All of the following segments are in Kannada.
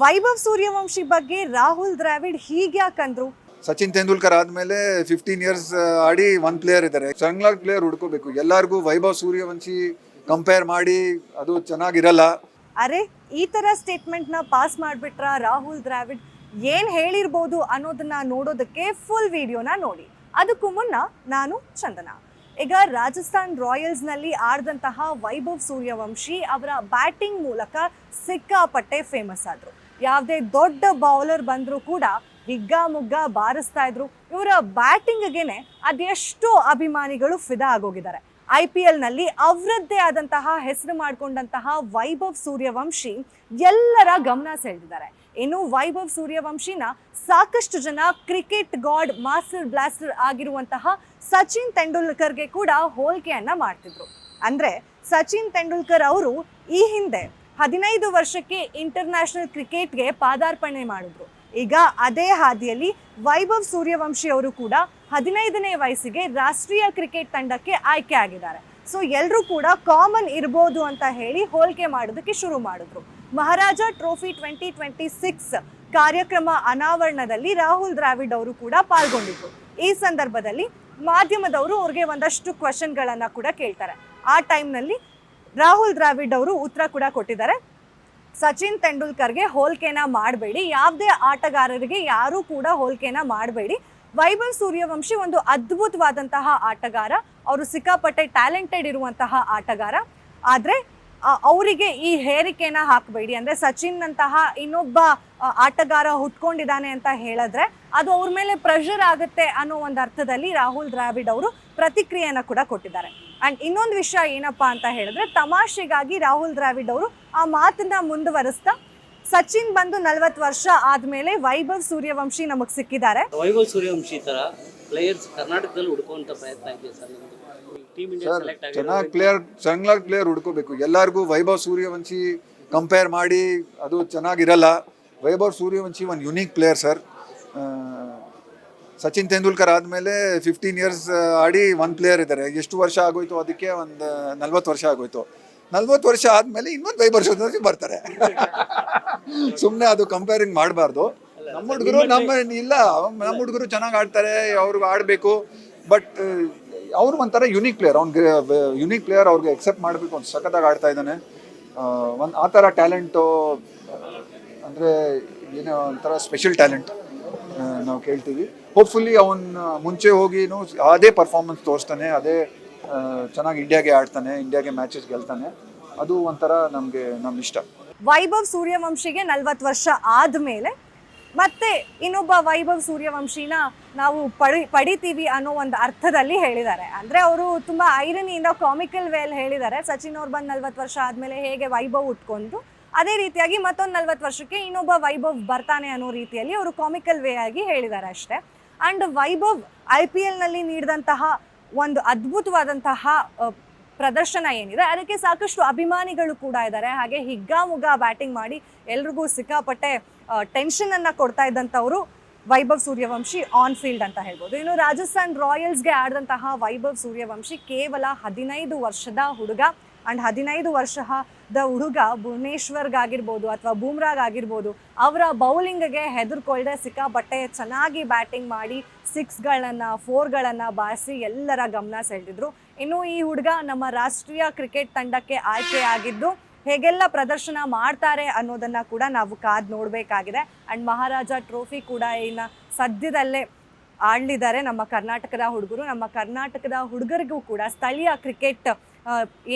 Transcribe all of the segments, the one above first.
ವೈಭವ್ ಸೂರ್ಯವಂಶಿ ಬಗ್ಗೆ ರಾಹುಲ್ ದ್ರಾವಿಡ್ ಹೀಗ್ಯಾಕಂದ್ರು? ಸಚಿನ್ ತೆಂಡೂಲ್ಕರ್ ಆದ್ಮೇಲೆ 15 ಇಯರ್ಸ್ ಆಡಿ ಒನ್ ಪ್ಲೇಯರ್ ಇದ್ದಾರೆ. ಸ್ಟ್ರಾಂಗ್ ಪ್ಲೇಯರ್ ಹುಡ್ಕೋಬೇಕು. ಎಲ್ಲರಿಗೂ ವೈಭವ್ ಸೂರ್ಯವಂಶಿ ಕಂಪೇರ್ ಮಾಡಿ ಅದು ಚೆನ್ನಾಗಿರಲ್ಲ. ಅರೆ, ಈ ತರ ಸ್ಟೇಟ್ಮೆಂಟ್ ನ ಪಾಸ್ ಮಾಡ್ಬಿಟ್ರ ರಾಹುಲ್ ದ್ರಾವಿಡ್? ಏನ್ ಹೇಳಿರ್ಬೋದು ಅನ್ನೋದನ್ನ ನೋಡೋದಕ್ಕೆ ಫುಲ್ ವಿಡಿಯೋನ ನೋಡಿ. ಅದಕ್ಕೂ ಮುನ್ನ ನಾನು ಚಂದನ. ಈಗ ರಾಜಸ್ಥಾನ್ ರಾಯಲ್ಸ್ ನಲ್ಲಿ ಆಡಿದಂತಹ ವೈಭವ್ ಸೂರ್ಯವಂಶಿ ಅವರ ಬ್ಯಾಟಿಂಗ್ ಮೂಲಕ ಸಿಕ್ಕಾಪಟ್ಟೆ ಫೇಮಸ್ ಆದ್ರು. ಯಾವುದೇ ದೊಡ್ಡ ಬೌಲರ್ ಬಂದರೂ ಕೂಡ ಹಿಗ್ಗಾಮುಗ್ಗ ಬಾರಿಸ್ತಾ ಇದ್ರು. ಇವರ ಬ್ಯಾಟಿಂಗ್ಗೆನೆ ಅದೆಷ್ಟೋ ಅಭಿಮಾನಿಗಳು ಫಿದಾ ಆಗೋಗಿದ್ದಾರೆ. IPL ನಲ್ಲಿ ಅವರದ್ದೇ ಆದಂತಹ ಹೆಸರು ಮಾಡಿಕೊಂಡಂತಹ ವೈಭವ್ ಸೂರ್ಯವಂಶಿ ಎಲ್ಲರ ಗಮನ ಸೆಳೆದಿದ್ದಾರೆ. ಇನ್ನು ವೈಭವ್ ಸೂರ್ಯವಂಶಿನ ಸಾಕಷ್ಟು ಜನ ಕ್ರಿಕೆಟ್ ಗಾಡ್, ಮಾಸ್ಟರ್ ಬ್ಲಾಸ್ಟರ್ ಆಗಿರುವಂತಹ ಸಚಿನ್ ತೆಂಡೂಲ್ಕರ್ಗೆ ಕೂಡ ಹೋಲಿಕೆಯನ್ನ ಮಾಡ್ತಿದ್ರು. ಅಂದ್ರೆ ಸಚಿನ್ ತೆಂಡೂಲ್ಕರ್ ಅವರು ಈ ಹಿಂದೆ 15 ವರ್ಷಕ್ಕೆ ಇಂಟರ್ನ್ಯಾಷನಲ್ ಕ್ರಿಕೆಟ್ಗೆ ಪಾದಾರ್ಪಣೆ ಮಾಡಿದ್ರು. ಈಗ ಅದೇ ಹಾದಿಯಲ್ಲಿ ವೈಭವ್ ಸೂರ್ಯವಂಶಿ ಅವರು ಕೂಡ 15ನೇ ವಯಸ್ಸಿಗೆ ರಾಷ್ಟ್ರೀಯ ಕ್ರಿಕೆಟ್ ತಂಡಕ್ಕೆ ಆಯ್ಕೆ ಆಗಿದ್ದಾರೆ. ಸೊ ಎಲ್ಲರೂ ಕೂಡ ಕಾಮನ್ ಇರ್ಬೋದು ಅಂತ ಹೇಳಿ ಹೋಲಿಕೆ ಮಾಡೋದಕ್ಕೆ ಶುರು ಮಾಡಿದ್ರು. ಮಹಾರಾಜ ಟ್ರೋಫಿ 2026 ಕಾರ್ಯಕ್ರಮ ಅನಾವರಣದಲ್ಲಿ ರಾಹುಲ್ ದ್ರಾವಿಡ್ ಅವರು ಕೂಡ ಪಾಲ್ಗೊಂಡಿದ್ರು. ಈ ಸಂದರ್ಭದಲ್ಲಿ ಮಾಧ್ಯಮದವರು ಅವ್ರಿಗೆ ಒಂದಷ್ಟು ಕ್ವಶನ್ಗಳನ್ನ ಕೂಡ ಕೇಳ್ತಾರೆ. ಆ ಟೈಮ್ನಲ್ಲಿ ರಾಹುಲ್ ದ್ರಾವಿಡ್ ಅವರು ಉತ್ತರ ಕೂಡ ಕೊಟ್ಟಿದ್ದಾರೆ. ಸಚಿನ್ ತೆಂಡೂಲ್ಕರ್ಗೆ ಹೋಲಿಕೆನ ಮಾಡಬೇಡಿ, ಯಾವುದೇ ಆಟಗಾರರಿಗೆ ಯಾರೂ ಕೂಡ ಹೋಲಿಕೆನ ಮಾಡಬೇಡಿ. ವೈಭವ್ ಸೂರ್ಯವಂಶಿ ಒಂದು ಅದ್ಭುತವಾದಂತಹ ಆಟಗಾರ, ಅವರು ಸಿಕ್ಕಾಪಟ್ಟೆ ಟ್ಯಾಲೆಂಟೆಡ್ ಇರುವಂತಹ ಆಟಗಾರ. ಆದರೆ ಅವರಿಗೆ ಈ ಹೇರಿಕೆನ ಹಾಕಬೇಡಿ. ಅಂದರೆ ಸಚಿನ್ ಅಂತಹ ಇನ್ನೊಬ್ಬ ಆಟಗಾರ ಹುಟ್ಕೊಂಡಿದ್ದಾನೆ ಅಂತ ಹೇಳಿದ್ರೆ ಅದು ಅವ್ರ ಮೇಲೆ ಪ್ರೆಷರ್ ಆಗುತ್ತೆ ಅನ್ನೋ ಒಂದು ಅರ್ಥದಲ್ಲಿ ರಾಹುಲ್ ದ್ರಾವಿಡ್ ಅವರು ಪ್ರತಿಕ್ರಿಯೆಯನ್ನು ಕೂಡ ಕೊಟ್ಟಿದ್ದಾರೆ. ಆ್ಯಂಡ್ ಇನ್ನೊಂದು ವಿಷಯ ಏನಪ್ಪ ಅಂತ ಹೇಳಿದ್ರೆ, ತಮಾಷೆಗಾಗಿ ರಾಹುಲ್ ದ್ರಾವಿಡ್ ಅವರು ಆ ಮಾತನ್ನ ಮುಂದುವರಿಸ್ತಾ, ಸಚಿನ್ ಬಂದು 40 ವರ್ಷ ಆದ್ಮೇಲೆ ವೈಭವ್ ಸೂರ್ಯವಂಶಿ ನಮಗೆ ಸಿಕ್ಕಿದ್ದಾರೆ. ವೈಭವ್ ಸೂರ್ಯವಂಶಿ ತರ ಪ್ಲೇಯರ್ಸ್ ಕರ್ನಾಟಕದಲ್ಲಿ ಹುಡುಕುವಂತ ಪ್ರಯತ್ನ ಇದೆ ಸರ್. ಚೆನ್ನಾಗಿ ಪ್ಲೇಯರ್ ಹುಡ್ಕೋಬೇಕು. ಎಲ್ಲರಿಗೂ ವೈಭವ್ ಸೂರ್ಯವಂಶಿ ಕಂಪೇರ್ ಮಾಡಿ ಅದು ಚೆನ್ನಾಗಿರಲ್ಲ. ವೈಭವ್ ಸೂರ್ಯವಂಶಿ ಒಂದು unique player sir. Sachin Tendulkar ಆದಮೇಲೆ 15 ಇಯರ್ಸ್ ಆಡಿ ಒನ್ ಪ್ಲೇಯರ್ ಇದ್ದಾರೆ. ಎಷ್ಟು ವರ್ಷ ಆಗೋಯ್ತು? ಅದಕ್ಕೆ ಒಂದು 40 ವರ್ಷ ಆಗೋಯ್ತು. 40 ವರ್ಷ ಆದಮೇಲೆ ಇನ್ನೊಂದು ವೈಭವ್ ಸೂರ್ಯವಂಶಿ ಬರ್ತಾರೆ. ಸುಮ್ಮನೆ ಅದು ಕಂಪೇರಿಂಗ್ ಮಾಡಬಾರ್ದು. ನಮ್ಮ ಹುಡುಗರು ಚೆನ್ನಾಗಿ ಆಡ್ತಾರೆ, ಅವ್ರಿಗೆ ಆಡಬೇಕು. ಬಟ್ ಅವ್ರು ಒಂಥರ ಯುನೀಕ್ ಪ್ಲೇಯರ್. ಯುನೀಕ್ ಪ್ಲೇಯರ್, ಅವ್ರಿಗೆ ಎಕ್ಸೆಪ್ಟ್ ಮಾಡಬೇಕು. ಒಂದು ಸಖತ್ತಾಗಿ ಆಡ್ತಾ ಇದ್ದಾನೆ. ಒಂದು ಆ ಥರ ಟ್ಯಾಲೆಂಟು ಅಂದರೆ ಏನೋ ಒಂಥರ ಸ್ಪೆಷಲ್ ಟ್ಯಾಲೆಂಟ್ ನಾವು ಕೇಳ್ತೀವಿ. ಹೋಪ್ಫುಲಿ ಅವನು ಮುಂಚೆ ಹೋಗಿನೂ ಅದೇ ಪರ್ಫಾರ್ಮೆನ್ಸ್ ತೋರಿಸ್ತಾನೆ, ಅದೇ ಚೆನ್ನಾಗಿ ಇಂಡಿಯಾಗೆ ಆಡ್ತಾನೆ, ಇಂಡಿಯಾಗೆ ಮ್ಯಾಚಸ್ ಗೆಲ್ತಾನೆ. ಅದು ಒಂಥರ ನಮ್ಮ ಇಷ್ಟ. ವೈಭವ್ ಸೂರ್ಯವಂಶಿಗೆ 40 ವರ್ಷ ಆದಮೇಲೆ ಮತ್ತೆ ಇನ್ನೊಬ್ಬ ವೈಭವ್ ಸೂರ್ಯವಂಶಿನ ನಾವು ಪಡಿತೀವಿ ಅನ್ನೋ ಒಂದು ಅರ್ಥದಲ್ಲಿ ಹೇಳಿದ್ದಾರೆ. ಅಂದರೆ ಅವರು ತುಂಬ ಐರನಿಯಿಂದ ಕಾಮಿಕಲ್ ವೇಲ್ ಹೇಳಿದ್ದಾರೆ. ಸಚಿನ್ ಅವ್ರು ಬಂದು 40 ವರ್ಷ ಆದಮೇಲೆ ಹೇಗೆ ವೈಭವ್ ಉಟ್ಕೊಂಡು, ಅದೇ ರೀತಿಯಾಗಿ ಮತ್ತೊಂದು 40 ವರ್ಷಕ್ಕೆ ಇನ್ನೊಬ್ಬ ವೈಭವ್ ಬರ್ತಾನೆ ಅನ್ನೋ ರೀತಿಯಲ್ಲಿ ಅವರು ಕಾಮಿಕಲ್ ವೇ ಆಗಿ ಹೇಳಿದ್ದಾರೆ ಅಷ್ಟೇ. ಆ್ಯಂಡ್ ವೈಭವ್ IPL ನಲ್ಲಿ ನೀಡಿದಂತಹ ಒಂದು ಅದ್ಭುತವಾದಂತಹ ಪ್ರದರ್ಶನ ಏನಿದೆ ಅದಕ್ಕೆ ಸಾಕಷ್ಟು ಅಭಿಮಾನಿಗಳು ಕೂಡ ಇದ್ದಾರೆ. ಹಾಗೆ ಹಿಗ್ಗಾಮುಗ್ಗ ಬ್ಯಾಟಿಂಗ್ ಮಾಡಿ ಎಲ್ರಿಗೂ ಸಿಕ್ಕಾಪಟ್ಟೆ ಟೆನ್ಷನನ್ನು ಕೊಡ್ತಾ ಇದ್ದಂಥವರು ವೈಭವ್ ಸೂರ್ಯವಂಶಿ ಆನ್ ಫೀಲ್ಡ್ ಅಂತ ಹೇಳ್ಬೋದು. ಇನ್ನು ರಾಜಸ್ಥಾನ್ ರಾಯಲ್ಸ್ಗೆ ಆಡಿದಂತಹ ವೈಭವ್ ಸೂರ್ಯವಂಶಿ ಕೇವಲ 15 ವರ್ಷದ ಹುಡುಗ. ಆ್ಯಂಡ್ 15 ವರ್ಷದ ಹುಡುಗ ಭುವನೇಶ್ವರ್ಗಾಗಿರ್ಬೋದು ಅಥವಾ ಬೂಮ್ರಾಗಾಗಿರ್ಬೋದು, ಅವರ ಬೌಲಿಂಗ್ಗೆ ಹೆದರ್ಕೊಳ್ಳದೆ ಸಿಕ್ಕಾಪಟ್ಟೆ ಚೆನ್ನಾಗಿ ಬ್ಯಾಟಿಂಗ್ ಮಾಡಿ 6ಗಳನ್ನು 4ಗಳನ್ನು ಬಾರಿಸಿ ಎಲ್ಲರ ಗಮನ ಸೆಳೆದಿದ್ರು. ಇನ್ನು ಈ ಹುಡುಗ ನಮ್ಮ ರಾಷ್ಟ್ರೀಯ ಕ್ರಿಕೆಟ್ ತಂಡಕ್ಕೆ ಆಯ್ಕೆಯಾಗಿದ್ದು ಹೇಗೆಲ್ಲ ಪ್ರದರ್ಶನ ಮಾಡ್ತಾರೆ ಅನ್ನೋದನ್ನು ಕೂಡ ನಾವು ಕಾದು ನೋಡಬೇಕಾಗಿದೆ. ಆ್ಯಂಡ್ ಮಹಾರಾಜ ಟ್ರೋಫಿ ಕೂಡ ಇನ್ನು ಸದ್ಯದಲ್ಲೇ ಆಡಲಿದ್ದಾರೆ ನಮ್ಮ ಕರ್ನಾಟಕದ ಹುಡುಗರು. ನಮ್ಮ ಕರ್ನಾಟಕದ ಹುಡುಗರಿಗೂ ಕೂಡ ಸ್ಥಳೀಯ ಕ್ರಿಕೆಟ್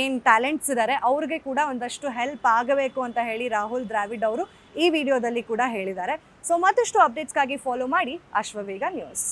ಏನು ಟ್ಯಾಲೆಂಟ್ಸ್ ಇದ್ದಾರೆ ಅವ್ರಿಗೆ ಕೂಡ ಒಂದಷ್ಟು ಹೆಲ್ಪ್ ಆಗಬೇಕು ಅಂತ ಹೇಳಿ ರಾಹುಲ್ ದ್ರಾವಿಡ್ ಅವರು ಈ ವಿಡಿಯೋದಲ್ಲಿ ಕೂಡ ಹೇಳಿದ್ದಾರೆ. ಸೊ ಮತ್ತಷ್ಟು ಅಪ್ಡೇಟ್ಸ್ಗಾಗಿ ಫಾಲೋ ಮಾಡಿ ಅಶ್ವವೇಗ ನ್ಯೂಸ್.